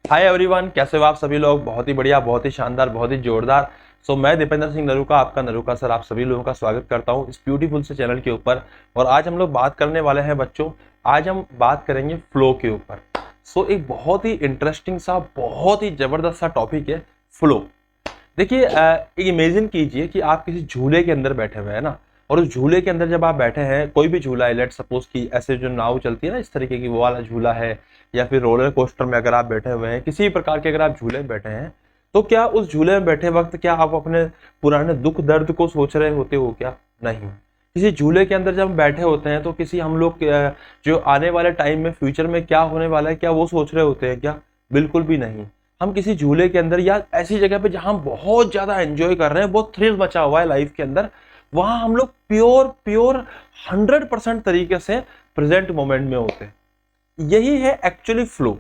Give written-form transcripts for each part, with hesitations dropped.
Hi everyone, कैसे हो आप सभी लोग। बहुत ही बढ़िया, बहुत ही शानदार, बहुत ही जोरदार। मैं दीपेंद्र सिंह नरूका, आपका नरूका सर, आप सभी लोगों का स्वागत करता हूं इस ब्यूटीफुल से चैनल के ऊपर। और आज हम लोग बात करने वाले हैं बच्चों, आज हम बात करेंगे फ्लो के ऊपर। एक बहुत ही इंटरेस्टिंग सा, बहुत ही जबरदस्त सा टॉपिक है फ्लो। देखिए, एक इमेजिन कीजिए कि आप किसी झूले के अंदर बैठे हुए हैं ना, और उस झूले के अंदर जब आप बैठे हैं, कोई भी झूला है, लेट सपोज कि ऐसे जो नाव चलती है ना इस तरीके की, वो वाला झूला है, या फिर रोलर कोस्टर में अगर आप बैठे हुए हैं, किसी भी प्रकार के अगर आप झूले में बैठे हैं, तो क्या उस झूले में बैठे वक्त क्या आप अपने पुराने दुख दर्द को सोच रहे होते हो? क्या नहीं। किसी झूले के अंदर जब हम बैठे होते हैं तो किसी हम लोग जो आने वाले टाइम में, फ्यूचर में क्या होने वाला है, क्या वो सोच रहे होते हैं? क्या बिल्कुल भी नहीं। हम किसी झूले के अंदर या ऐसी जगह पे जहां हम बहुत ज्यादा एंजॉय कर रहे हैं, बहुत थ्रिल मचा हुआ है लाइफ के अंदर, वहां हम लोग प्योर प्योर 100% तरीके से प्रेजेंट मोमेंट में होते हैं। यही है एक्चुअली फ्लो।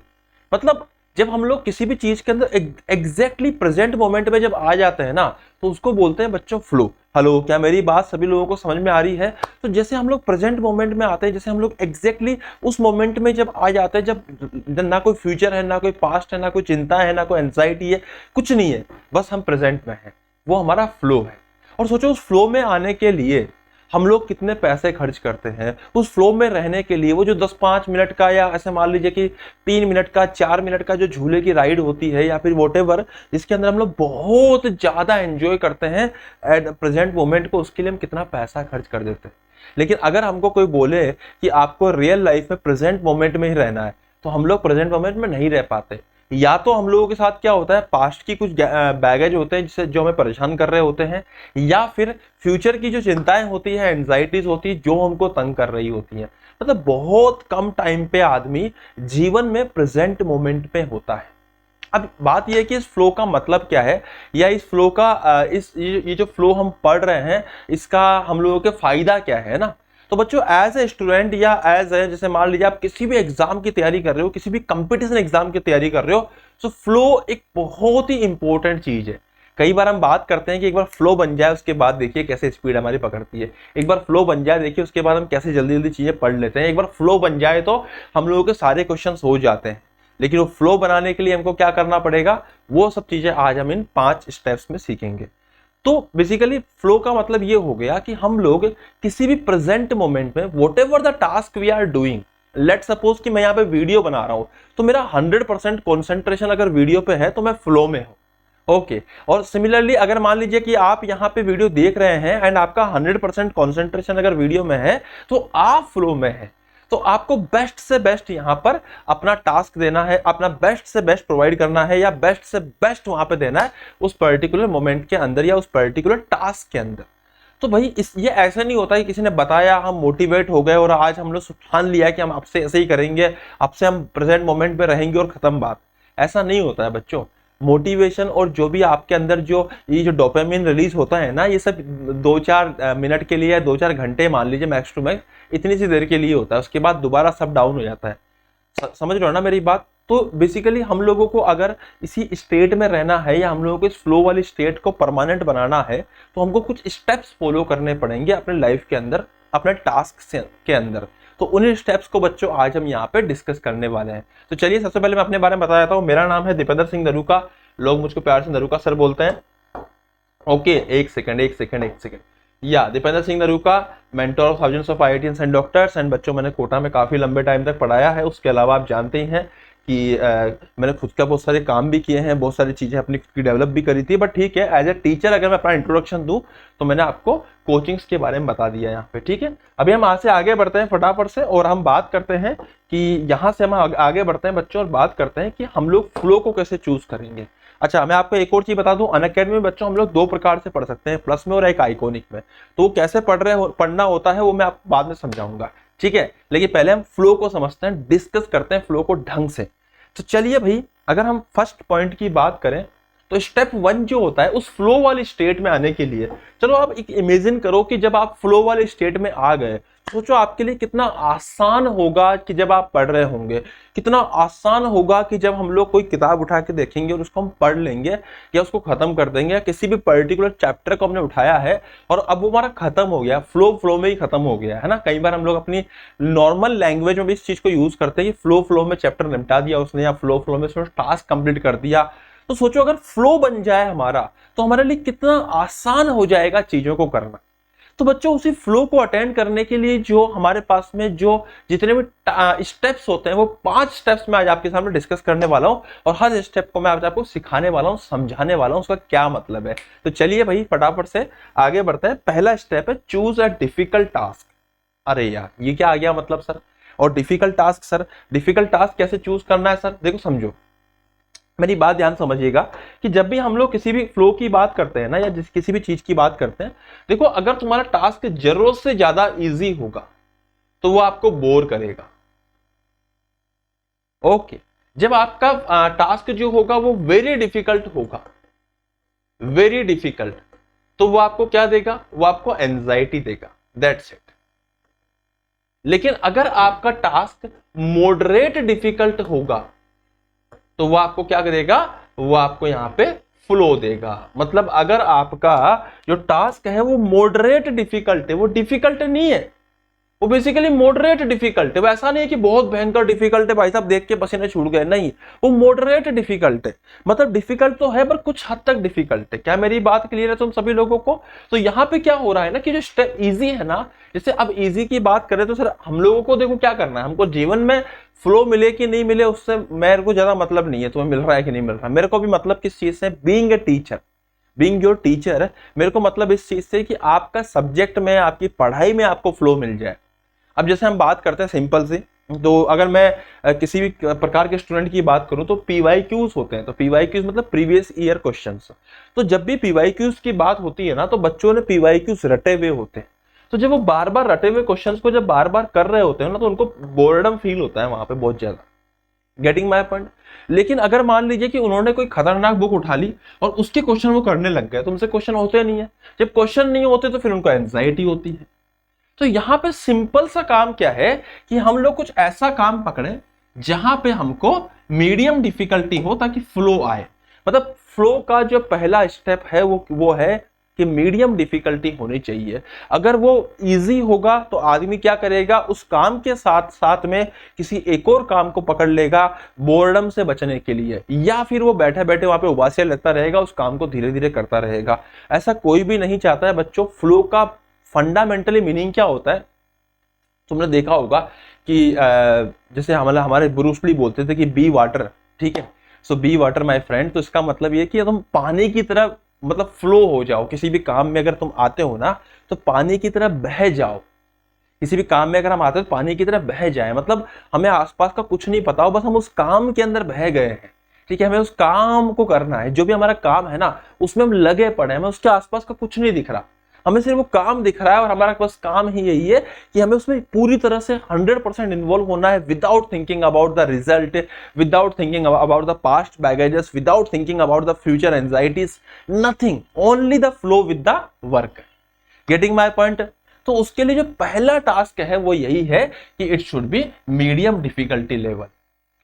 मतलब जब हम लोग किसी भी चीज के अंदर एग्जैक्टली प्रेजेंट मोमेंट में जब आ जाते हैं ना, तो उसको बोलते हैं बच्चों फ्लो। हेलो, क्या मेरी बात सभी लोगों को समझ में आ रही है? तो जैसे हम लोग प्रेजेंट मोमेंट में आते हैं, जैसे हम लोग एग्जैक्टली उस मोमेंट में जब आ जाते हैं, जब ना कोई फ्यूचर है, ना कोई पास्ट है, ना कोई चिंता है, ना कोई एंजाइटी है, कुछ नहीं है, बस हम प्रेजेंट में हैं, वो हमारा फ्लो है। और सोचो उस फ्लो में आने के लिए हम लोग कितने पैसे खर्च करते हैं, उस फ्लो में रहने के लिए। वो जो 10-5 मिनट का, या ऐसे मान लीजिए कि 3 मिनट का, 4 मिनट का जो झूले की राइड होती है, या फिर वॉटेवर, जिसके अंदर हम लोग बहुत ज्यादा एंजॉय करते हैं एट प्रेजेंट मोमेंट को, उसके लिए हम कितना पैसा खर्च कर देते हैं। लेकिन अगर हमको कोई बोले कि आपको रियल लाइफ में प्रेजेंट मोमेंट में ही रहना है, तो हम लोग प्रेजेंट मोमेंट में नहीं रह पाते। या तो हम लोगों के साथ क्या होता है, पास्ट की कुछ बैगेज होते हैं जिससे जो हमें परेशान कर रहे होते हैं, या फिर फ्यूचर की जो चिंताएं होती है, एंजाइटीज होती है, जो हमको तंग कर रही होती हैं। मतलब बहुत कम टाइम पे आदमी जीवन में प्रेजेंट मोमेंट पे होता है। अब बात यह है कि इस फ्लो का मतलब क्या है, या इस फ्लो का ये जो फ्लो हम पढ़ रहे हैं, इसका हम लोगों के फायदा क्या है ना। तो बच्चों, एज ए स्टूडेंट या एज ए, जैसे मान लीजिए आप किसी भी एग्जाम की तैयारी कर रहे हो, किसी भी कंपटीशन एग्जाम की तैयारी कर रहे हो, तो फ्लो एक बहुत ही इंपॉर्टेंट चीज है। कई बार हम बात करते हैं कि एक बार फ्लो बन जाए, उसके बाद देखिए कैसे स्पीड हमारी पकड़ती है। एक बार फ्लो बन जाए, देखिए उसके बाद हम कैसे जल्दी जल्दी चीजें पढ़ लेते हैं। एक बार फ्लो बन जाए तो हम लोगों के सारे क्वेश्चन हो जाते हैं। लेकिन वो फ्लो बनाने के लिए हमको क्या करना पड़ेगा, वो सब चीजें आज हम इन 5 स्टेप्स में सीखेंगे। तो बेसिकली फ्लो का मतलब ये हो गया कि हम लोग किसी भी प्रेजेंट मोमेंट में, whatever the task we are doing, let suppose कि मैं यहाँ पे वीडियो बना रहा हूं, तो मेरा 100% कॉन्सेंट्रेशन अगर वीडियो पे है तो मैं फ्लो में हूं। ओके। और सिमिलरली अगर मान लीजिए कि आप यहाँ पे वीडियो देख रहे हैं एंड आपका 100% कॉन्सेंट्रेशन अगर वीडियो में है, तो आप फ्लो में है। तो आपको बेस्ट से बेस्ट यहाँ पर अपना टास्क देना है, अपना बेस्ट से बेस्ट प्रोवाइड करना है, या बेस्ट से बेस्ट वहां पे देना है उस पर्टिकुलर मोमेंट के अंदर, या उस पर्टिकुलर टास्क के अंदर। तो भाई ये ऐसा नहीं होता है कि किसी ने बताया, हम मोटिवेट हो गए और आज हम लोग ठान लिया कि हम आपसे ऐसे ही करेंगे, आपसे हम प्रेजेंट मोमेंट में रहेंगे और खत्म बात। ऐसा नहीं होता है बच्चों। मोटिवेशन और जो भी आपके अंदर ये जो डोपामिन रिलीज होता है ना, ये सब 2-4 मिनट के लिए, 2-4 घंटे मान लीजिए मैक्स टू मैक्स, इतनी सी देर के लिए होता है। उसके बाद दोबारा सब डाउन हो जाता है। समझ रहे हो ना मेरी बात? तो बेसिकली हम लोगों को अगर इसी स्टेट में रहना है, या हम लोगों को इस फ्लो वाली स्टेट को परमानेंट बनाना है, तो हमको कुछ स्टेप्स फॉलो करने पड़ेंगे अपने लाइफ के अंदर, अपने टास्क के अंदर। तो उन्हीं स्टेप्स को बच्चों आज हम यहाँ पे डिस्कस करने वाले हैं। तो चलिए सबसे पहले मैं अपने बारे में बता देता हूँ। मेरा नाम है दीपेंद्र सिंह नरूका, लोग मुझको प्यार से नरूका सर बोलते हैं। ओके, एक सेकंड। या Dipendra Singh Naruka, mentor of thousands of IITians and doctors. And बच्चों, मैंने कोटा में काफी लंबे टाइम तक पढ़ाया है। उसके अलावा आप जानते ही हैं कि मैंने खुद का बहुत सारे काम भी किए हैं, बहुत सारी चीजें अपनी खुद की डेवलप भी करी थी। बट ठीक है, एज ए टीचर अगर मैं अपना इंट्रोडक्शन दूं, तो मैंने आपको कोचिंग्स के बारे में बता दिया यहाँ पे। ठीक है, अभी हम आज से आगे बढ़ते हैं फटाफट से, और हम बात करते हैं कि यहाँ से हम आगे बढ़ते हैं बच्चों, और बात करते हैं कि हम लोग फ्लो को कैसे चूज करेंगे। अच्छा, मैं आपको एक और चीज बता दूं, अनअकैडमी में बच्चों हम लोग 2 प्रकार से पढ़ सकते हैं, प्लस में और एक आइकॉनिक में। तो वो कैसे पढ़ना होता है वो मैं आपको बाद में समझाऊंगा। ठीक है, लेकिन पहले हम फ्लो को समझते हैं, डिस्कस करते हैं फ्लो को ढंग से। तो चलिए भाई, अगर हम फर्स्ट पॉइंट की बात करें, तो स्टेप 1 जो होता है उस फ्लो वाली स्टेट में आने के लिए, चलो आप एक इमेजिन करो कि जब आप फ्लो वाले स्टेट में आ गए, सोचो आपके लिए कितना आसान होगा कि जब आप पढ़ रहे होंगे, कितना आसान होगा कि जब हम लोग कोई किताब उठा के देखेंगे और उसको हम पढ़ लेंगे या उसको खत्म कर देंगे, या किसी भी पर्टिकुलर चैप्टर को हमने उठाया है और अब वो हमारा खत्म हो गया, फ्लो में ही खत्म हो गया है ना। कई बार हम लोग अपनी नॉर्मल लैंग्वेज में भी इस चीज को यूज करते हैं कि फ्लो में चैप्टर निपटा दिया उसने, या फ्लो में उसने टास्क कंप्लीट कर दिया। तो सोचो अगर फ्लो बन जाए हमारा, तो हमारे लिए कितना आसान हो जाएगा चीजों को करना। तो बच्चों उसी फ्लो को अटेंड करने के लिए जो हमारे पास में जो जितने भी स्टेप्स होते हैं, वो 5 स्टेप्स मैं आज आपके सामने डिस्कस करने वाला हूं, और हर स्टेप को मैं आज आपको सिखाने वाला हूं, समझाने वाला हूं उसका क्या मतलब है। तो चलिए भाई फटाफट से आगे बढ़ते हैं। पहला स्टेप है चूज अ डिफिकल्ट टास्क। अरे यार ये क्या आ गया मतलब सर, और difficult task sir, difficult task कैसे चूज करना है सर? देखो समझो, मेरी बात ध्यान समझिएगा कि जब भी हम लोग किसी भी फ्लो की बात करते हैं ना, या किसी भी चीज की बात करते हैं, देखो अगर तुम्हारा टास्क जरूरत से ज्यादा इजी होगा तो वो आपको बोर करेगा। ओके, जब आपका टास्क जो होगा वो वेरी डिफिकल्ट होगा, वेरी डिफिकल्ट, तो वो आपको क्या देगा? वो आपको एंजाइटी देगा, दैट्स इट। लेकिन अगर आपका टास्क मॉडरेट डिफिकल्ट होगा तो वो आपको क्या करेगा? वो आपको यहां पे फ्लो देगा। मतलब अगर आपका जो टास्क है वो मॉडरेट डिफिकल्ट है, वो डिफिकल्ट नहीं है, वो बेसिकली मॉडरेट डिफिकल्ट है। वो ऐसा नहीं है कि बहुत भयंकर डिफिकल्ट है भाई साहब देख के पसीने छूट गए, नहीं, वो मॉडरेट डिफिकल्ट है। मतलब डिफिकल्ट तो है पर कुछ हद तक डिफिकल्ट है। क्या मेरी बात क्लियर है तुम सभी लोगों को? तो यहाँ पे क्या हो रहा है ना कि जो स्टेप इजी है ना, जैसे अब इजी की बात करें तो सर हम लोगों को देखो क्या करना है, हमको जीवन में फ्लो मिले कि नहीं मिले उससे मेरे को ज्यादा मतलब नहीं है, तुम्हें मिल रहा है कि नहीं मिल रहा है। मेरे को भी मतलब किस चीज से? Being a teacher, being your teacher, मेरे को मतलब इस चीज से कि आपका सब्जेक्ट में, आपकी पढ़ाई में आपको फ्लो मिल जाए। अब जैसे हम बात करते हैं सिंपल सी, तो अगर मैं किसी भी प्रकार के स्टूडेंट की बात करूं तो पीवाईक्यूज होते हैं। तो पीवाईक्यूज मतलब प्रीवियस ईयर क्वेश्चंस। तो जब भी पीवाईक्यूज की बात होती है ना, तो बच्चों ने पीवाईक्यूज रटे हुए होते हैं। तो जब वो बार बार रटे हुए क्वेश्चंस को जब बार बार कर रहे होते हैं ना, तो उनको बोर्डम फील होता है वहां पे बहुत ज्यादा। Getting my point? लेकिन अगर मान लीजिए कि उन्होंने कोई खतरनाक बुक उठा ली और उसके क्वेश्चन वो करने लग गए, तो उनसे क्वेश्चन होते नहीं है। जब क्वेश्चन नहीं होते तो फिर उनको एंजाइटी होती है। तो यहां पे सिंपल सा काम क्या है कि हम लोग कुछ ऐसा काम पकड़े जहां पे हमको मीडियम डिफिकल्टी हो, ताकि फ्लो आए। मतलब फ्लो का जो पहला स्टेप है वो है कि मीडियम डिफिकल्टी होनी चाहिए। अगर वो इजी होगा तो आदमी क्या करेगा? उस काम के साथ साथ में किसी एक और काम को पकड़ लेगा बोर्डम से बचने के लिए, या फिर वो बैठे बैठे वहां पे उबासियां लेता रहेगा, उस काम को धीरे धीरे करता रहेगा। ऐसा कोई भी नहीं चाहता है बच्चों। फ्लो का फंडामेंटली मीनिंग क्या होता है? तुमने देखा होगा कि जैसे हमारे ब्रूस ली बोलते थे कि बी वाटर, ठीक है, सो बी वाटर माय फ्रेंड। तो इसका मतलब ये कि तुम पानी की तरह मतलब फ्लो हो जाओ। किसी भी काम में अगर तुम आते हो ना, तो पानी की तरह बह जाओ। किसी भी काम में अगर हम आते हो तो पानी की तरह बह जाए, मतलब हमें आसपास का कुछ नहीं पता हो, बस हम उस काम के अंदर बह गए हैं। ठीक है, हमें उस काम को करना है, जो भी हमारा काम है ना उसमें हम लगे पड़े हैं, हमें उसके आसपास का कुछ नहीं दिख रहा, हमें सिर्फ वो काम दिख रहा है, और हमारा बस काम ही यही है कि हमें उसमें पूरी तरह से 100% इन्वॉल्व होना है, without thinking about the result, without thinking about the past baggages, without thinking about the future anxieties, nothing, only the flow with the work. Getting my point? तो उसके लिए जो पहला टास्क है वो यही है कि it should be medium difficulty level.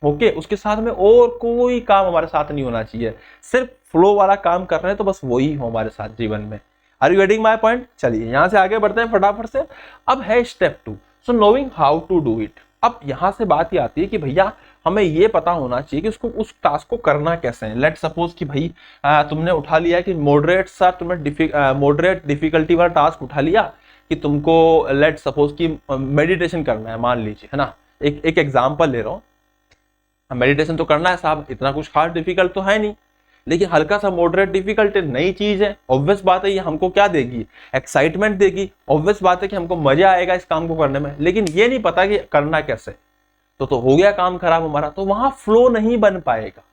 Okay, उसके साथ में और कोई काम हमारे साथ नहीं होना चाहिए, सिर्फ फ्लो वाला काम कर रहे हैं तो बस वही हो हमारे साथ जीवन में। Are you getting my point? चलिए यहां से आगे बढ़ते हैं फटाफट से। अब है step 2, so knowing how to do it. अब यहां से बात ये आती है कि भैया हमें ये पता होना चाहिए कि उसको उस टास्क को करना कैसे है। लेट सपोज कि भाई तुमने उठा लिया कि मॉडरेट डिफिकल्टी वाला टास्क उठा लिया कि तुमको लेट सपोज कि मेडिटेशन करना है, मान लीजिए, है ना। एक एग्जांपल ले रहा हूं, मेडिटेशन तो करना है साहब, इतना कुछ खास डिफिकल्ट तो है नहीं, लेकिन हल्का सा मॉडरेट डिफिकल्ट नई चीज है। ऑब्वियस बात है ये हमको क्या देगी? एक्साइटमेंट देगी। ऑब्वियस बात है कि हमको मजा आएगा इस काम को करने में, लेकिन ये नहीं पता कि करना कैसे। तो हो गया काम खराब हमारा, तो वहां फ्लो नहीं बन पाएगा।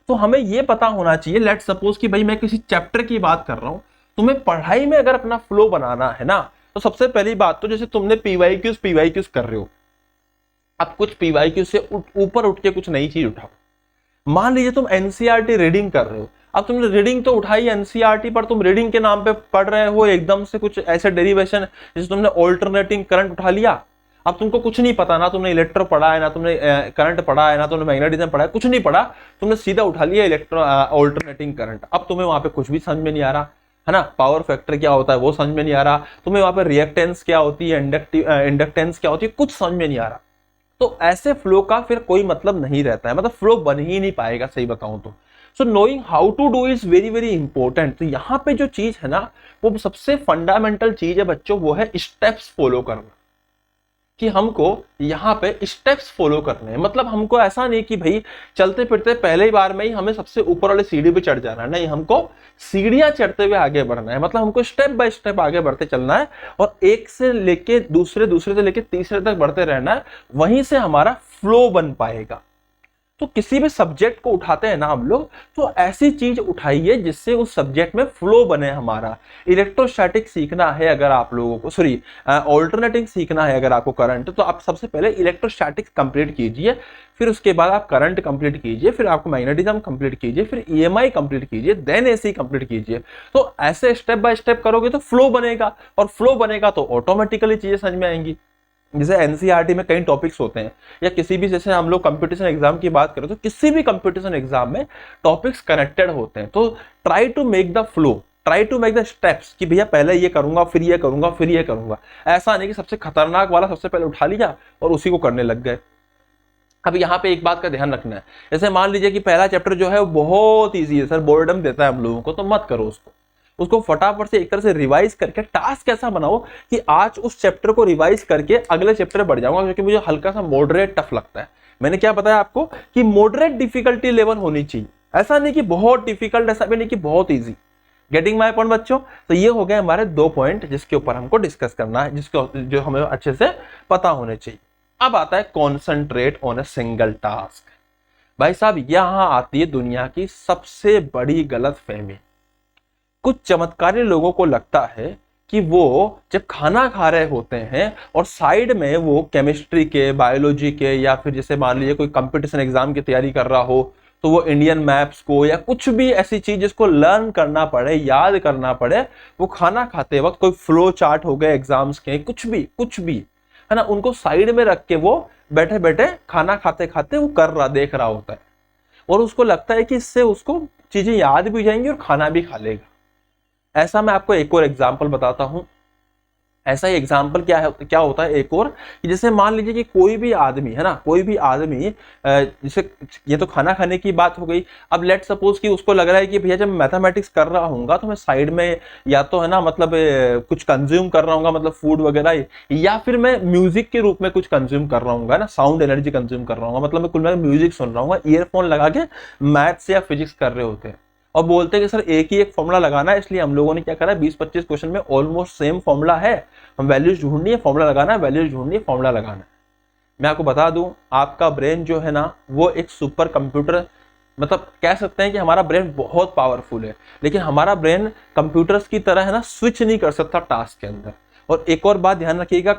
तो हमें ये पता होना चाहिए, लेट सपोज कि भाई मैं किसी चैप्टर की बात कर रहा हूं, तुम्हें पढ़ाई में अगर अपना फ्लो बनाना है ना, तो सबसे पहली बात तो जैसे तुमने पीवाईक्यूज कर रहे हो, अब कुछ पीवाईक्यू से ऊपर उठ के कुछ नई चीज उठाओ। मान लीजिए तुम एनसीईआरटी रीडिंग कर रहे हो, अब तुमने रीडिंग तो उठाई एनसीईआरटी पर, तुम रीडिंग के नाम पे पढ़ रहे हो एकदम से कुछ ऐसे डेरिवेशन, जैसे तुमने ऑल्टरनेटिंग करंट उठा लिया। अब तुमको कुछ नहीं पता, ना तुमने इलेक्ट्रो पढ़ा है, ना तुमने करंट पढ़ा है, ना तुमने मैग्नेटिज्म पढ़ा है, कुछ नहीं पढ़ा, तुमने सीधा उठा लिया इलेक्ट्रो ऑल्टरनेटिंग करंट। अब तुम्हें वहां पे कुछ भी समझ में नहीं आ रहा है ना, पावर फैक्टर क्या होता है वो समझ में नहीं आ रहा, तुम्हें वहां पे रिएक्टेंस क्या होती है, इंडक्टेंस क्या होती है, कुछ समझ में नहीं आ रहा। तो ऐसे फ्लो का फिर कोई मतलब नहीं रहता है, मतलब फ्लो बन ही नहीं पाएगा सही बताऊं तो। So knowing how to do is very very important. तो यहाँ पे जो चीज है ना, वो सबसे फंडामेंटल चीज है बच्चों, वो है स्टेप्स फॉलो करना, कि हमको यहाँ पे स्टेप्स फॉलो करने हैं। मतलब हमको ऐसा नहीं कि भाई चलते फिरते पहले ही बार में ही हमें सबसे ऊपर वाले सीढ़ी पे चढ़ जाना है, नहीं, हमको सीढ़ियां चढ़ते हुए आगे बढ़ना है। मतलब हमको स्टेप बाय स्टेप आगे बढ़ते चलना है और एक से लेके दूसरे, दूसरे से लेके तीसरे तक बढ़ते रहना है, वहीं से हमारा फ्लो बन पाएगा। तो किसी भी सब्जेक्ट को उठाते हैं ना हम लोग, तो ऐसी चीज उठाइए जिससे उस सब्जेक्ट में फ्लो बने हमारा। इलेक्ट्रोस्टैटिक सीखना है अगर आप लोगों को, सॉरी ऑल्टरनेटिंग सीखना है अगर आपको करंट, तो आप सबसे पहले इलेक्ट्रोस्टैटिक्स कंप्लीट कीजिए, फिर उसके बाद आप करंट कंप्लीट कीजिए, फिर आपको मैग्नेटिज्म कंप्लीट कीजिए, फिर ईएमआई कंप्लीट कीजिए, देन एसी कंप्लीट कीजिए। तो ऐसे स्टेप बाय स्टेप करोगे तो फ्लो बनेगा, और फ्लो बनेगा तो ऑटोमेटिकली चीजें समझ में आएंगी। जैसे एनसीईआरटी में कई टॉपिक्स होते हैं, या किसी भी, जैसे हम लोग कंपटीशन एग्जाम की बात करें तो किसी भी कंपटीशन एग्जाम में टॉपिक्स कनेक्टेड होते हैं। तो try to make the flow, try to make the steps, कि भैया पहले ये करूंगा, फिर ये करूंगा, फिर ये करूंगा। ऐसा नहीं कि सबसे खतरनाक वाला सबसे पहले उठा लिया और उसी को करने लग गए। अब यहाँ पे एक बात का ध्यान रखना है, जैसे मान लीजिए कि पहला चैप्टर जो है वो बहुत ईजी है, सर बोर्डम देता है हम लोगों को, तो मत करो उसको फटाफट से एक तरह से रिवाइज करके टास्क ऐसा बनाओ कि आज उस चैप्टर को रिवाइज करके अगले चैप्टर बढ़ जाऊंगा, क्योंकि मुझे हल्का सा मॉडरेट टफ लगता है। मैंने क्या बताया आपको कि मॉडरेट डिफिकल्टी लेवल होनी चाहिए, ऐसा नहीं कि बहुत डिफिकल्ट, ऐसा भी नहीं कि बहुत इजी। गेटिंग माय पॉइंट बच्चों? तो ये हो गए हमारे 2 पॉइंट जिसके ऊपर हमको डिस्कस करना है, जो हमें अच्छे से पता होने चाहिए। अब आता है concentrate on a single task. भाई साहब यहां आती है दुनिया की सबसे बड़ी गलतफहमी। कुछ चमत्कारी लोगों को लगता है कि वो जब खाना खा रहे होते हैं और साइड में वो केमिस्ट्री के, बायोलॉजी के, या फिर जैसे मान लीजिए कोई कंपटीशन एग्जाम की तैयारी कर रहा हो, तो वो इंडियन मैप्स को या कुछ भी ऐसी चीज जिसको लर्न करना पड़े, याद करना पड़े, वो खाना खाते वक्त कोई फ्लो चार्ट हो गए एग्जाम्स के, कुछ भी है ना, उनको साइड में रख के वो बैठे बैठे खाना खाते खाते वो कर रहा, देख रहा होता है, और उसको लगता है कि इससे उसको चीजें याद भी जाएंगी और खाना भी खा लेगा। ऐसा मैं आपको एक और एग्जांपल बताता हूं। ऐसा ही एग्जाम्पल क्या होता है एक और, कि जैसे मान लीजिए कि कोई भी आदमी है ना, कोई भी आदमी, जैसे ये तो खाना खाने की बात हो गई। अब लेट सपोज कि उसको लग रहा है कि भैया जब मैथमेटिक्स कर रहा हूँ तो मैं साइड में या तो है ना मतलब कुछ कंज्यूम कर रहा हूँ, मतलब फूड वगैरह, या फिर मैं म्यूजिक के रूप में कुछ कंज्यूम कर रहा हूँ ना, साउंड एनर्जी कंज्यूम कर रहा हूँ, मतलब मैं कुल में म्यूजिक सुन रहा हूँ, ईयरफोन लगा के मैथ्स या फिजिक्स कर रहे होते हैं, और बोलते हैं कि सर एक ही एक फॉर्मूला लगाना है, इसलिए हम लोगों ने क्या करा है 20-25 क्वेश्चन में ऑलमोस्ट सेम फॉर्मूला है, हम वैल्यूज ढूंढनी है, फॉर्मूला लगाना है, वैल्यूज ढूंढनी है, फॉर्मूला लगाना है। मैं आपको बता दूं, आपका ब्रेन जो है ना वो एक सुपर कंप्यूटर, मतलब कह सकते हैं कि हमारा ब्रेन बहुत पावरफुल है, लेकिन हमारा ब्रेन कंप्यूटर्स की तरह है ना स्विच नहीं कर सकता टास्क के अंदर। और एक और बात ध्यान रखिएगा,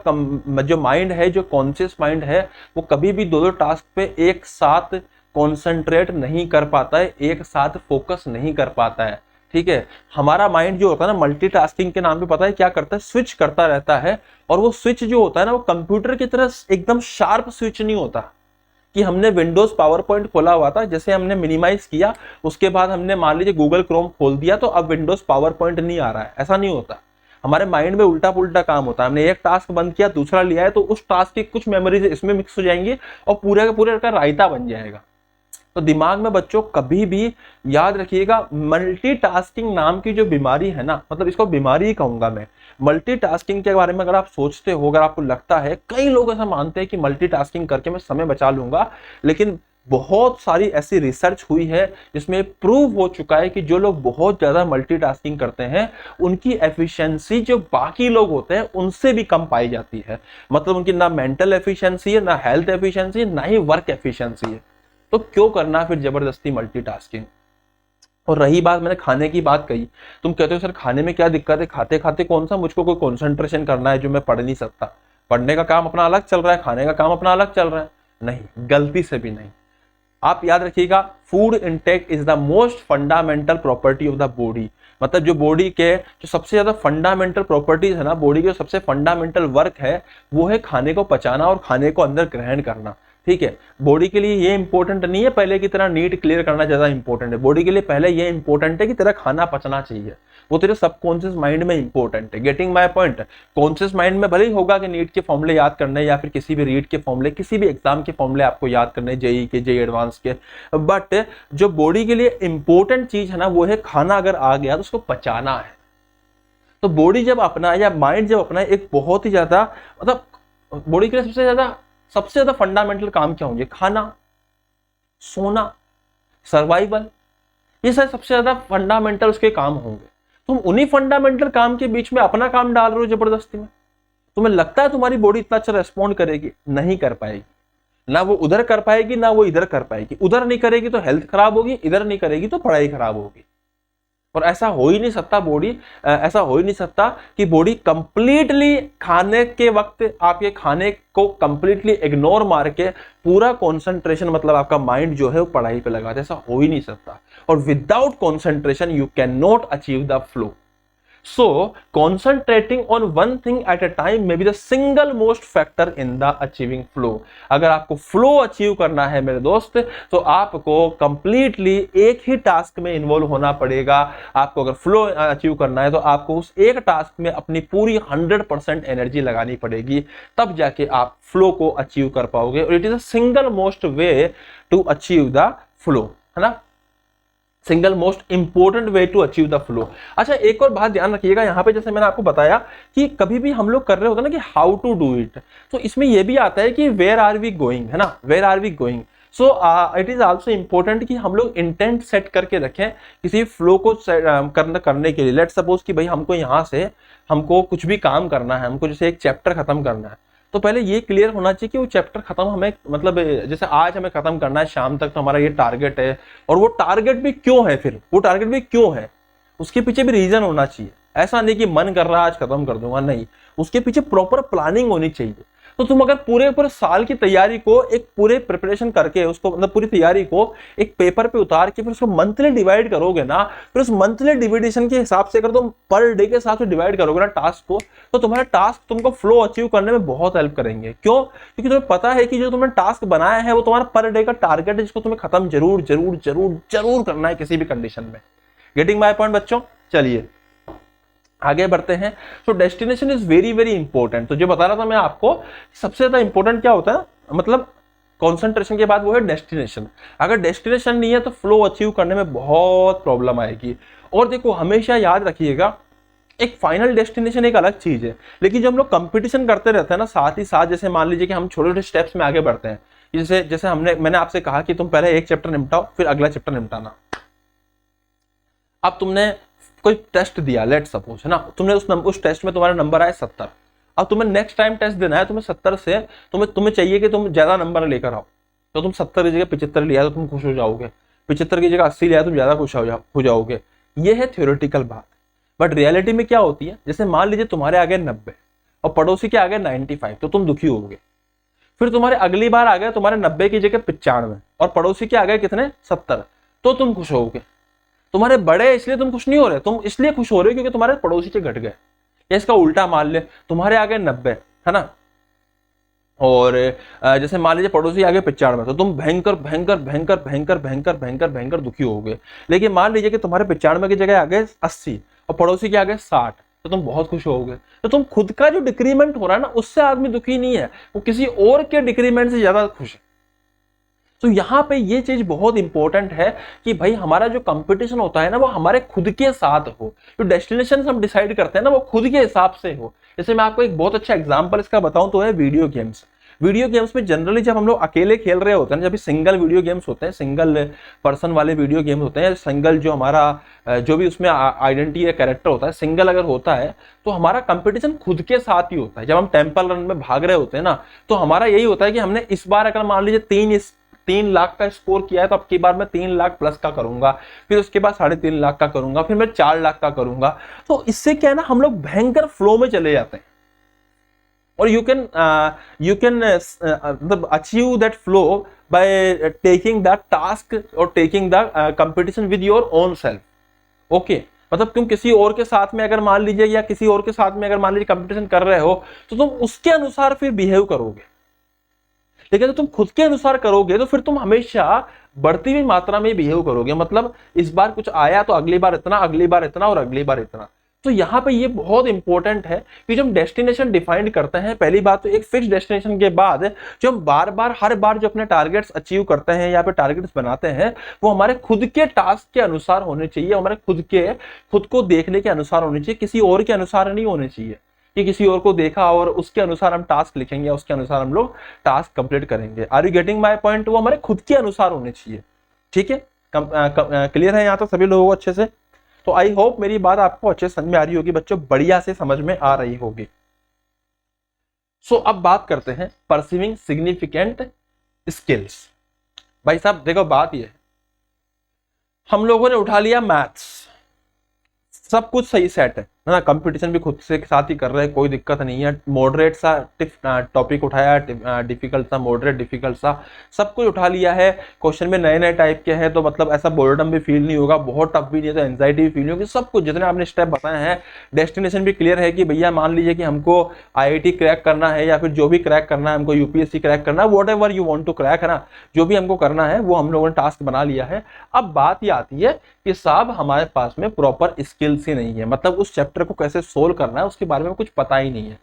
जो माइंड है, जो कॉन्शियस माइंड है, वो कभी भी दो टास्क पे एक साथ कॉन्सेंट्रेट नहीं कर पाता है, एक साथ फोकस नहीं कर पाता है। ठीक है, हमारा माइंड जो होता है ना मल्टीटास्किंग के नाम पे पता है क्या करता है, स्विच करता रहता है, और वो स्विच जो होता है ना वो कंप्यूटर की तरह एकदम शार्प स्विच नहीं होता कि हमने विंडोज पावर पॉइंट खोला हुआ था, जैसे हमने मिनिमाइज किया उसके बाद हमने मान लीजिए गूगल क्रोम खोल दिया तो अब विंडोज पावर पॉइंट नहीं आ रहा है, ऐसा नहीं होता। हमारे माइंड में उल्टा पुल्टा काम होता है, हमने एक टास्क बंद किया दूसरा लिया है, तो उस टास्क की कुछ मेमोरीज इसमें मिक्स हो जाएंगी और पूरे का पूरे का रायता बन जाएगा। तो दिमाग में बच्चों कभी भी याद रखिएगा, मल्टीटास्किंग नाम की जो बीमारी है ना, मतलब इसको बीमारी ही कहूंगा मैं। मल्टीटास्किंग के बारे में अगर आप सोचते हो, अगर आपको लगता है, कई लोग ऐसा मानते हैं कि मल्टीटास्किंग करके मैं समय बचा लूंगा, लेकिन बहुत सारी ऐसी रिसर्च हुई है जिसमें प्रूव हो चुका है कि जो लोग बहुत ज्यादा मल्टीटास्किंग करते हैं उनकी एफिशिएंसी जो बाकी लोग होते हैं उनसे भी कम पाई जाती है। मतलब उनकी ना मेंटल एफिशिएंसी है, ना हेल्थ एफिशिएंसी, ना ही वर्क एफिशिएंसी है। तो क्यों करना फिर जबरदस्ती मल्टीटास्किंग। और रही बात, मैंने खाने की बात कही, तुम कहते हो सर खाने में क्या दिक्कत है, खाते खाते कौन सा मुझको कोई कंसंट्रेशन करना है जो मैं पढ़ नहीं सकता। पढ़ने का काम अपना अलग चल रहा है, खाने का काम अपना अलग चल रहा है। नहीं, गलती से भी नहीं। आप याद रखिएगा, food intake is the most fundamental property of the body. मतलब जो बॉडी के जो सबसे ज्यादा फंडामेंटल प्रॉपर्टीज है ना, बॉडी के सबसे फंडामेंटल वर्क है वो है खाने को पचाना और खाने को अंदर ग्रहण करना। ठीक है, बॉडी के लिए ये इंपॉर्टेंट नहीं है पहले की तरह नीट क्लियर करना ज्यादा इंपॉर्टेंट है। बॉडी के लिए पहले ये इंपॉर्टेंट है कि तेरा खाना पचना चाहिए, वो तेरे सबकॉन्शियस माइंड में इंपॉर्टेंट है। Getting my point? Conscious mind में भले ही होगा कि नीट के फॉर्मूले याद करने या फिर किसी भी रीट के फॉर्मूले, किसी भी एग्जाम के फॉर्मूले आपको याद करने, जेई के, जेई एडवांस के, बट जो बॉडी के लिए इंपॉर्टेंट चीज है ना वो है खाना अगर आ गया तो उसको पचाना है। तो बॉडी जब अपना या माइंड जब अपना एक बहुत ही ज्यादा, मतलब बॉडी के लिए सबसे ज्यादा फंडामेंटल काम क्या होंगे? खाना, सोना, सर्वाइवल, ये सारे सबसे ज्यादा फंडामेंटल उसके काम होंगे। तुम उन्हीं फंडामेंटल काम के बीच में अपना काम डाल रहे हो जबरदस्ती में। तुम्हें लगता है तुम्हारी बॉडी इतना अच्छा रेस्पॉन्ड करेगी? नहीं कर पाएगी। ना वो उधर कर पाएगी ना वो इधर कर पाएगी। उधर नहीं करेगी तो हेल्थ खराब होगी, इधर नहीं करेगी तो पढ़ाई खराब होगी। और ऐसा हो ही नहीं सकता ऐसा हो ही नहीं सकता कि बॉडी कंप्लीटली खाने के वक्त आप ये खाने को कंप्लीटली इग्नोर मार के पूरा कंसंट्रेशन, मतलब आपका माइंड जो है वो पढ़ाई पे लगा दे। ऐसा हो ही नहीं सकता। और without concentration you can not achieve the flow. So, concentrating on one thing at a time may be the single most factor in the achieving flow. अगर आपको फ्लो अचीव करना है मेरे दोस्त, तो आपको कंप्लीटली एक ही टास्क में इन्वॉल्व होना पड़ेगा। आपको अगर फ्लो अचीव करना है तो आपको उस एक टास्क में अपनी पूरी 100% एनर्जी लगानी पड़ेगी, तब जाके आप फ्लो को अचीव कर पाओगे। और it is a single most way to achieve the flow, है ना, single most important way to achieve the flow. अच्छा, एक और बात ध्यान रखिएगा यहाँ पे, जैसे मैंने आपको बताया कि कभी भी हम लोग कर रहे होते हैं ना कि हाउ टू डू इट, तो इसमें यह भी आता है कि वेयर आर वी गोइंग, है ना, where are we going. So it is also important कि हम लोग इंटेंट सेट करके रखें किसी फ्लो को करने के लिए। लेट्स सपोज कि भाई हमको यहाँ से हमको कुछ भी काम करना है, हमको जैसे एक चैप्टर खत्म करना है, तो पहले ये क्लियर होना चाहिए कि वो चैप्टर खत्म हमें, मतलब जैसे आज हमें खत्म करना है शाम तक, तो हमारा ये टारगेट है। और वो टारगेट भी क्यों है, फिर वो टारगेट भी क्यों है, उसके पीछे भी रीजन होना चाहिए। ऐसा नहीं कि मन कर रहा है आज खत्म कर दूंगा, नहीं, उसके पीछे प्रॉपर प्लानिंग होनी चाहिए। तो तुम अगर पूरे साल की तैयारी को एक पूरे प्रिपरेशन करके उसको, मतलब पूरी तैयारी को एक पेपर पे उतार के फिर उसको मंथली डिवाइड करोगे ना, फिर उस मंथली डिविडेशन के हिसाब से अगर तुम पर डे के हिसाब से डिवाइड करोगे ना टास्क को, तो तुम्हारा टास्क तुमको फ्लो अचीव करने में बहुत हेल्प करेंगे। क्यों? क्योंकि तुम्हें पता है कि जो तुमने टास्क बनाया है वो तुम्हारा पर डे का टारगेट है, जिसको तुम्हें खत्म जरूर जरूर जरूर जरूर करना है किसी भी कंडीशन में। गेटिंग माय पॉइंट बच्चों? चलिए आगे बढ़ते हैं। तो destination is very very important. तो जो बता रहा था मैं आपको, सबसे ज्यादा इंपॉर्टेंट क्या होता है, मतलब कंसंट्रेशन के बाद वो है डेस्टिनेशन। अगर डेस्टिनेशन नहीं है तो फ्लो अचीव करने में बहुत प्रॉब्लम आएगी। और देखो हमेशा याद रखिएगा, एक फाइनल डेस्टिनेशन एक अलग चीज है, लेकिन जब हम लोग कंपटीशन करते रहते हैं ना साथ ही साथ, जैसे मान लीजिए कि हम छोटे छोटे स्टेप्स में आगे बढ़ते हैं, जैसे मैंने आपसे कहा कि तुम पहले एक चैप्टर निपटाओ फिर अगला चैप्टर निपटाना। अब तुमने कोई टेस्ट दिया, लेट सपोज, है ना, तुमने उस टेस्ट में तुम्हारा नंबर आया 70। अब तुम्हें नेक्स्ट टाइम टेस्ट देना है, तुम्हें 70 से तुम्हें चाहिए कि तुम ज्यादा नंबर लेकर आओ। तो तुम 70 की जगह 75 लिया तो तुम खुश हो जाओगे, 75 की जगह 80 लिया तुम ज्यादा खुश हो जाओगे। ये है थ्योरेटिकल बात। बट रियलिटी में क्या होती है, जैसे मान लीजिए तुम्हारे आगे 90 और पड़ोसी के आगे 95, तो तुम दुखी होगे। फिर तुम्हारे अगली बार आ गए तुम्हारे 90 की जगह 95 और पड़ोसी के आ गए कितने, 70, तो तुम खुश होगे। तुम्हारे बड़े इसलिए तुम खुश नहीं हो रहे, तुम इसलिए खुश हो रहे हो क्योंकि तुम्हारे पड़ोसी के घट गए। या इसका उल्टा मान ले, तुम्हारे आगे 90, है ना, और जैसे मान लीजिए पड़ोसी आगे 95, तो तुम भयंकर भयंकर भयंकर भयंकर भयंकर भयंकर भयंकर दुखी होगे। लेकिन मान लीजिए कि तुम्हारे 95 की जगह आ गए 80 और पड़ोसी के आगे 60, तो तुम बहुत खुश होगे। तो तुम खुद का जो डिक्रीमेंट हो रहा है ना, उससे आदमी दुखी नहीं है, वो किसी और के डिक्रीमेंट से ज्यादा खुश है। तो यहाँ पे ये चीज बहुत इंपॉर्टेंट है कि भाई हमारा जो कंपटीशन होता है ना, वो हमारे खुद के साथ हो। जो डेस्टिनेशन हम डिसाइड करते हैं ना, वो खुद के हिसाब से हो। जैसे मैं आपको एक बहुत अच्छा एग्जांपल इसका बताऊं तो है वीडियो गेम्स। वीडियो गेम्स में जनरली जब हम लोग अकेले खेल रहे होते हैं, जब सिंगल वीडियो गेम्स होते हैं, सिंगल पर्सन वाले वीडियो गेम्स होते हैं, सिंगल जो हमारा जो भी उसमें आइडेंटिटी या कैरेक्टर होता है, सिंगल अगर होता है तो हमारा कंपटीशन खुद के साथ ही होता है। जब हम टेम्पल रन में भाग रहे होते हैं ना, तो हमारा यही होता है कि हमने इस बार अगर मान लीजिए 3 लाख का स्कोर किया है, तो अब की बार मैं 3 लाख प्लस का करूंगा, फिर उसके बाद 3.5 लाख का करूंगा, फिर मैं 4 लाख का करूंगा। तो इससे क्या है ना, हम लोग भयंकर फ्लो में चले जाते हैं। और यू कैन मतलब achieve that flow by taking that task और taking the competition with your own self. Okay, मतलब तुम किसी और के साथ में अगर मान लीजिए या किसी और के साथ में अगर मान लीजिए कंपटीशन कर रहे हो तो तुम उसके अनुसार फिर बिहेव करोगे, लेकिन तो तुम खुद के अनुसार करोगे तो फिर तुम हमेशा बढ़ती हुई मात्रा में बिहेव करोगे। मतलब इस बार कुछ आया तो अगली बार इतना, अगली बार इतना और अगली बार इतना। तो यहाँ पे ये बहुत इंपॉर्टेंट है कि जब हम डेस्टिनेशन डिफाइन करते हैं, पहली बात तो एक फिक्स डेस्टिनेशन के बाद जो हम बार बार हर बार जो अपने टारगेट्स अचीव करते हैं या फिर टारगेट्स बनाते हैं वो हमारे खुद के टास्क के अनुसार होने चाहिए, हमारे खुद को देखने के अनुसार होने चाहिए, किसी और के अनुसार नहीं होने चाहिए कि किसी और को देखा और उसके अनुसार हम टास्क लिखेंगे या उसके अनुसार हम लोग टास्क कंप्लीट करेंगे। Are you getting my point? वो हमारे खुद के अनुसार होने चाहिए। ठीक है, क्लियर है यहाँ तक सभी लोगों को अच्छे से? तो आई होप मेरी बात आपको अच्छे समझ में आ रही होगी बच्चों, बढ़िया से समझ में आ रही होगी। सो अब बात करते हैं परसीविंग सिग्निफिकेंट स्किल्स। भाई साहब देखो बात ये है, हम लोगों ने उठा लिया मैथ्स, सब कुछ सही सेट है ना, कंपटीशन भी खुद से साथ ही कर रहे हैं, कोई दिक्कत नहीं है। मॉडरेट सा टॉपिक उठाया, डिफिकल्ट सा, मॉडरेट, डिफिकल्ट सा, सब कुछ उठा लिया है। क्वेश्चन में नए नए टाइप के हैं तो मतलब ऐसा बोर्डम भी फील नहीं होगा, बहुत टफ भी नहीं है तो एंजाइटी भी फील नहीं होगी। सब कुछ जितने आपने स्टेप बताए हैं, डेस्टिनेशन भी क्लियर है कि भैया मान लीजिए कि हमको IIT क्रैक करना है या फिर जो भी क्रैक करना है, हमको UPSC क्रैक करना है, whatever you want to crack, है ना, जो भी हमको करना है वो हम लोगों ने टास्क बना लिया है। अब बात ये आती है कि साहब हमारे पास में प्रॉपर स्किल्स ही नहीं है, मतलब उस चैप्टर को कैसे सोल्व करना है उसके बारे में कुछ पता ही नहीं है।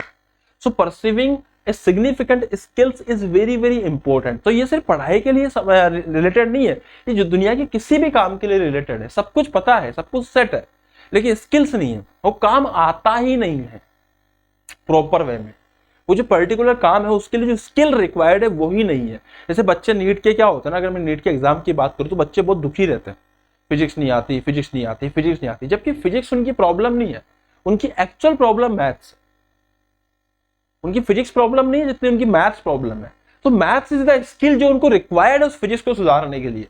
So perceiving a significant skills is very very important. तो ये सिर्फ पढ़ाई के लिए रिलेटेड नहीं है, ये जो दुनिया के किसी भी काम के लिए रिलेटेड है। सब कुछ पता है, सब कुछ सेट है, लेकिन स्किल्स नहीं है, वो काम आता ही नहीं है प्रॉपर वे में। वो जो पर्टिकुलर काम है उसके लिए जो स्किल रिक्वायर्ड है वो ही नहीं है। जैसे बच्चे नीट के क्या होता है ना, अगर मैं नीट के एग्जाम की बात करूं तो बच्चे बहुत दुखी रहते हैं, फिजिक्स नहीं आती, फिजिक्स नहीं आती, फिजिक्स नहीं आती, जबकि फिजिक्स उनकी प्रॉब्लम नहीं है, उनकी एक्चुअल प्रॉब्लम मैथ्स। उनकी फिजिक्स प्रॉब्लम नहीं है जितनी उनकी मैथ्स प्रॉब्लम है। तो मैथ्स इज द स्किल जो उनको रिक्वायर्ड है उस फिजिक्स को सुधारने के लिए,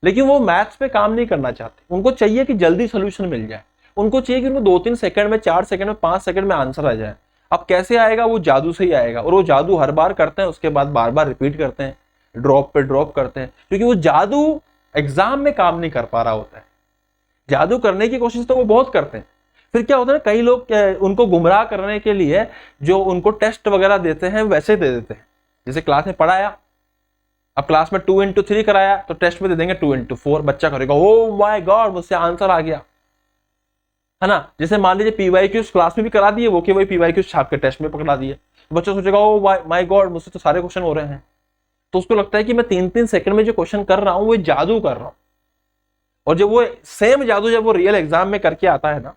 लेकिन वो मैथ्स पे काम नहीं करना चाहते। उनको चाहिए कि जल्दी सोल्यूशन मिल जाए, उनको चाहिए कि उनको 2-3 सेकंड में, 4 सेकंड में, 5 सेकंड में आंसर आ जाए। अब कैसे आएगा? वो जादू से ही आएगा, और वो जादू हर बार करते हैं, उसके बाद बार बार रिपीट करते हैं, ड्रॉप पे ड्रॉप करते हैं, क्योंकि वो जादू एग्जाम में काम नहीं कर पा रहा होता है। जादू करने की कोशिश तो वो बहुत करते हैं। फिर क्या होता है, कई लोग उनको गुमराह करने के लिए जो उनको टेस्ट वगैरह देते हैं वैसे दे देते हैं। जैसे क्लास में पढ़ाया, अब क्लास में 2x3 कराया तो टेस्ट में दे देंगे 2x4, बच्चा करेगा ओ माय गॉड मुझसे आंसर आ गया, है ना। जैसे मान लीजिए PYQ क्लास में भी करा दिए वो, कि वही PYQ छाप के टेस्ट में पकड़ा दिए, तो बच्चा सोचेगा ओ माय गॉड मुझसे तो सारे क्वेश्चन हो रहे हैं। तो उसको लगता है कि मैं 3-3 सेकंड में जो क्वेश्चन कर रहा हूं वो जादू कर रहा हूं। और जब वो सेम जादू जब वो रियल एग्जाम में करके आता है ना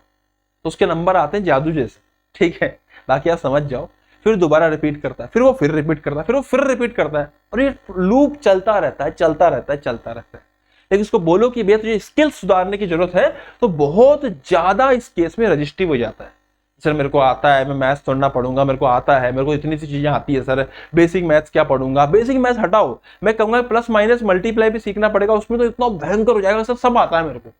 तो उसके नंबर आते हैं जादू जैसे। ठीक है, बाकी आप समझ जाओ। फिर दोबारा रिपीट करता है, फिर वो फिर रिपीट करता है, फिर वो फिर रिपीट करता है, और ये लूप चलता रहता है, चलता रहता है, चलता रहता है। लेकिन उसको बोलो कि भैया तुझे स्किल सुधारने की जरूरत है, तो बहुत ज्यादा इस केस में रजिस्टिव हो जाता है। सर मेरे को आता है, मैं मैथ्स थोड़ा पढ़ूंगा, मेरे को आता है, मेरे को इतनी सी चीजें आती है सर, बेसिक मैथ्स क्या पढ़ूंगा। बेसिक मैथ्स हटाओ, मैं कहूंगा प्लस माइनस मल्टीप्लाई भी सीखना पड़ेगा, उसमें तो इतना भयंकर हो जाएगा, सब आता है मेरे को।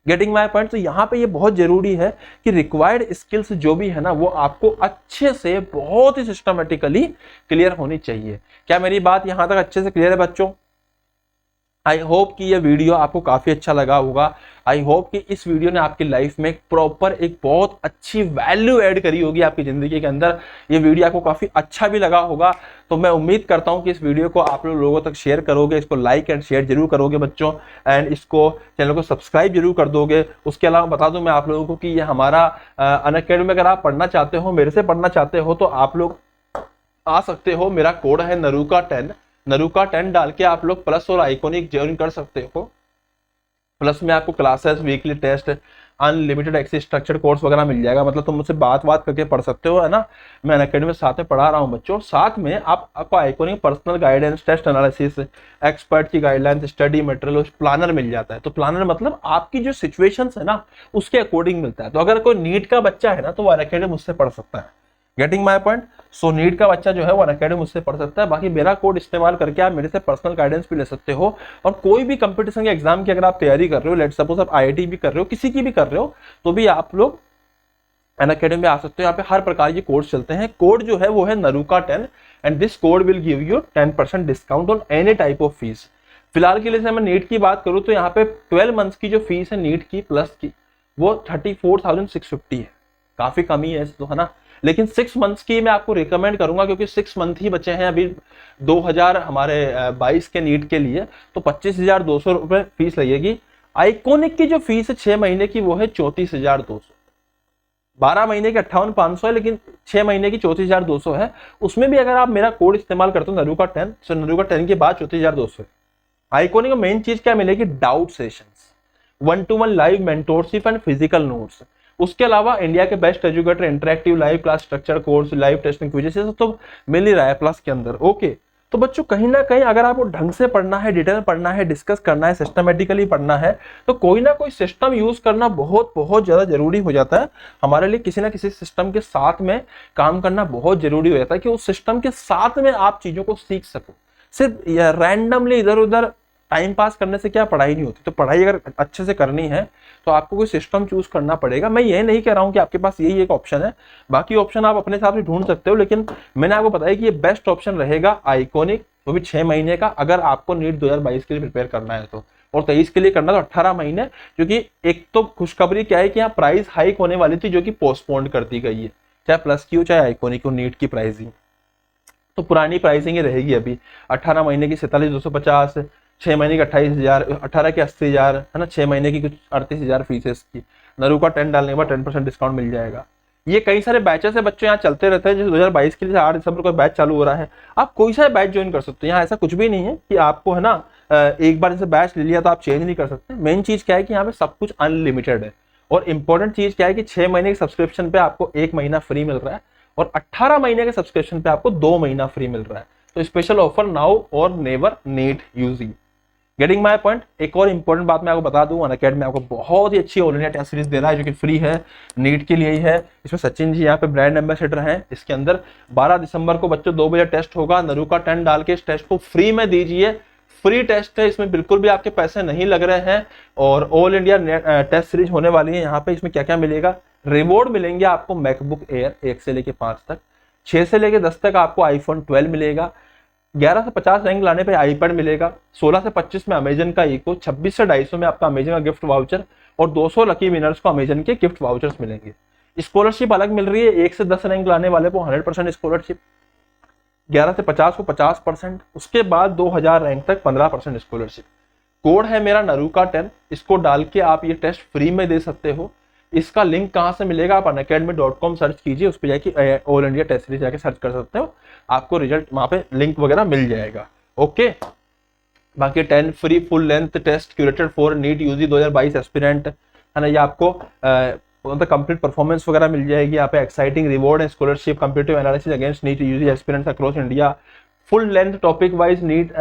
Getting my point? तो यहाँ पे ये बहुत जरूरी है कि रिक्वायर्ड स्किल्स जो भी है ना वो आपको अच्छे से बहुत ही सिस्टमेटिकली क्लियर होनी चाहिए। क्या मेरी बात यहाँ तक अच्छे से क्लियर है बच्चों? आई होप कि ये वीडियो आपको काफी अच्छा लगा होगा। आई होप कि इस वीडियो ने आपकी लाइफ में प्रॉपर एक बहुत अच्छी वैल्यू ऐड करी होगी आपकी जिंदगी के अंदर। ये वीडियो आपको काफी अच्छा भी लगा होगा, तो मैं उम्मीद करता हूं कि इस वीडियो को आप लोगों तक शेयर करोगे, इसको लाइक एंड शेयर जरूर करोगे बच्चों, एंड इसको चैनल को सब्सक्राइब जरूर कर दोगे। उसके अलावा बता दूं मैं आप लोगों को कि ये हमारा अनअकैडमी में अगर आप पढ़ना चाहते हो, मेरे से पढ़ना चाहते हो, तो आप लोग आ सकते हो। मेरा कोड है नरुका10, नरुका10 डाल के आप लोग प्लस और आइकॉनिक ज्वाइन कर सकते हो। प्लस में आपको classes, weekly test, unlimited access, structured course वगैरह मिल जाएगा। मतलब तुम मुझसे बात करके पढ़ सकते हो, है ना। मैं अनअकैडमी में साथ में पढ़ा रहा हूँ बच्चों। साथ में आपको iconic personal guidance, test analysis, expert की गाइडलाइंस, स्टडी मटेरियल, प्लानर मिल जाता है। तो प्लानर मतलब आपकी जो सिचुएशंस है ना उसके अकॉर्डिंग मिलता है। तो अगर कोई नीट का बच्चा है ना तो वो अनअकैडमी मुझसे पढ़ सकता है। Getting my point? So NEET का बच्चा जो है वो अनअकैडमी मुझसे पढ़ सकता है। बाकी मेरा कोड इस्तेमाल करके आप मेरे से पर्सनल गाइडेंस भी ले सकते हो। और कोई भी कंपटीशन के एग्जाम की अगर आप तैयारी कर रहे हो, लेट सपोज आप IIT भी कर रहे हो, किसी की भी कर रहे हो, तो भी आप लोग अनअकैडमी में आ सकते हो। यहाँ पे हर प्रकार के कोर्स चलते हैं। कोड जो है वो है Naruka 10 and this code will give you 10% discount on any type of fees. फिलहाल के लिए से मैं नीट की बात करूँ तो यहाँ पे 12 मंथ्स की जो फीस है नीट की प्लस की वो 34,650 है, काफी कमी है तो, है ना। लेकिन 6 मंथ्स की मैं आपको रिकमेंड करूंगा क्योंकि 6 मंथ ही बचे हैं अभी 2022 के नीट के लिए, तो 25,200 रुपये फीस लगेगी। आइकॉनिक की जो फीस है 6 महीने की वो है 34,200। 12 महीने की 58,500 है, लेकिन 6 महीने की 34,200 है। उसमें भी अगर आप मेरा कोड इस्तेमाल करते हो नरूका 10, तो नरूका 10 के बाद 34,200 है। आइकॉनिक में मेन चीज क्या मिलेगी, doubt sessions, 1-to-1 live mentorship and physical notes. उसके अलावा इंडिया के best educator, interactive live class, structure course, live testing quizzes, ये सब तो मिल ही रहा है प्लस के अंदर। ओके, तो बच्चों कहीं ना कहीं अगर आपको ढंग से पढ़ना है, डिटेल पढ़ना है, डिस्कस करना है, सिस्टमेटिकली पढ़ना है, तो कोई ना कोई सिस्टम यूज करना बहुत बहुत ज्यादा जरूरी हो जाता है हमारे लिए। किसी ना किसी सिस्टम के साथ में काम करना बहुत जरूरी हो जाता है कि उस सिस्टम के साथ में आप चीजों को सीख सको। सिर्फ रैंडमली इधर उधर टाइम पास करने से क्या पढ़ाई नहीं होती। तो पढ़ाई अगर अच्छे से करनी है तो आपको कोई सिस्टम चूज करना पड़ेगा। मैं ये नहीं कह रहा हूँ कि आपके पास यही एक ऑप्शन है, बाकी ऑप्शन आप अपने हिसाब से ढूंढ सकते हो, लेकिन मैंने आपको बताया कि ये बेस्ट ऑप्शन रहेगा आइकॉनिक, वो भी 6 महीने का, अगर आपको नीट 2022 के लिए प्रिपेयर करना है तो। और 23 के लिए करना तो 18 महीने, क्योंकि एक तो खुशखबरी क्या है कि यहाँ प्राइस हाइक होने वाली थी जो कि पोस्टपोन्ड कर दी गई है, चाहे प्लस की हो चाहे आइकॉनिक हो। नीट की प्राइसिंग तो पुरानी प्राइसिंग ही रहेगी अभी। 18 महीने की 47,250, 6 महीने की 28,000, 18 की 80,000, है ना, 6 महीने की कुछ 38,000 फीसेस की। नरूका 10 डालने के बाद 10% डिस्काउंट मिल जाएगा। ये कई सारे बैचेस है बच्चों, यहाँ चलते रहते हैं। जैसे 2022 के लिए 8 दिसंबर को बैच चालू हो रहा है, आप कोई सा बैच ज्वाइन कर सकते हो। यहाँ ऐसा कुछ भी नहीं है कि आपको, है ना, एक बार जैसे बैच ले लिया तो आप चेंज नहीं कर सकते। मेन चीज क्या है कि यहाँ पे सब कुछ अनलिमिटेड है, और इंपॉर्टेंट चीज क्या है कि 6 महीने के सब्सक्रिप्शन पे आपको 1 महीना फ्री मिल रहा है, और 18 महीने के सब्सक्रिप्शन पे आपको 2 महीना फ्री मिल रहा है। तो स्पेशल ऑफर, नाउ और never need using. Getting my point. एक और इंपॉर्टेंट बात मैं आपको बता दूं, अनअकैडमी आपको बहुत ही अच्छी ऑल इंडिया टेस्ट सीरीज दे रहा है जो कि फ्री है, नीट के लिए ही है। इसमें सचिन जी यहाँ पे ब्रांड एम्बेसडर हैं। इसके अंदर 12 दिसंबर को बच्चों 2 बजे टेस्ट होगा। नरूका 10 डाल के इस टेस्ट को फ्री में दीजिए। फ्री टेस्ट है, इसमें बिल्कुल भी आपके पैसे नहीं लग रहे हैं, और ऑल इंडिया टेस्ट सीरीज होने वाली है। यहाँ पे इसमें क्या क्या मिलेगा, रिवॉर्ड मिलेंगे आपको मैकबुक एयर 1 से लेके 5 तक, 6 से लेके 10 तक आपको आईफोन 12 मिलेगा, 11 से 50 रैंक लाने पे आईपैड मिलेगा, 16 से 25 में अमेजन का इको, 26 से 250 में आपका अमेजन का गिफ्ट वाउचर, और 200 लकी विनर्स को अमेजन के गिफ्ट वाउचर्स मिलेंगे। स्कॉलरशिप अलग मिल रही है, 1 से 10 रैंक लाने वाले को 100% स्कॉलरशिप, 11 से 50 को 50%, उसके बाद 2000 रैंक तक 15% स्कॉलरशिप। कोड है मेरा नरूका 10, इसको डाल के आप ये टेस्ट फ्री में दे सकते हो। इसका लिंक कहाँ से मिलेगा, आप unacademy.com सर्च कीजिए, उस पर जाके ऑल इंडिया टेस्ट सीरीज जाके सर्च कर सकते हो, आपको रिजल्ट वहां पे लिंक वगैरह मिल जाएगा। ओके, बाकी 10 free full length test curated for NEET UG 2022 aspirant, है ना, ये आपको मतलब कंप्लीट परफॉर्मेंस वगैरह मिल जाएगी। यहाँ पे एक्साइटिंग रिवॉर्ड है, scholarship, competitive analysis against NEET UG aspirants across India, full length topic wise NEET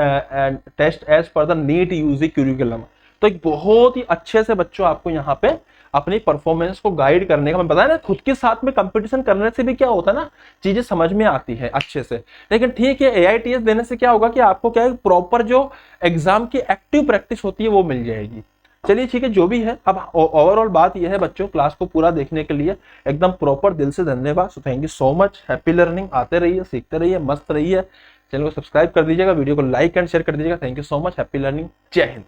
test as per the NEET UG curriculum. तो एक बहुत ही अच्छे से बच्चों आपको यहाँ पे अपनी परफॉर्मेंस को गाइड करने का, मैं बताया ना, खुद के साथ में कंपटीशन करने से भी क्या होता है ना, चीजें समझ में आती है अच्छे से। लेकिन ठीक है, AITS देने से क्या होगा कि आपको क्या है, प्रॉपर जो एग्जाम की एक्टिव प्रैक्टिस होती है वो मिल जाएगी। चलिए ठीक है, जो भी है। अब ओवरऑल बात यह है बच्चों, क्लास को पूरा देखने के लिए एकदम प्रॉपर दिल से धन्यवाद। So thank you so much. Happy learning. आते रहिए, सीखते रहिए, मस्त रहिए। चैनल को सब्सक्राइब कर दीजिएगा, वीडियो को लाइक एंड शेयर कर दीजिएगा। Thank you so much. Happy learning. जय हिंद।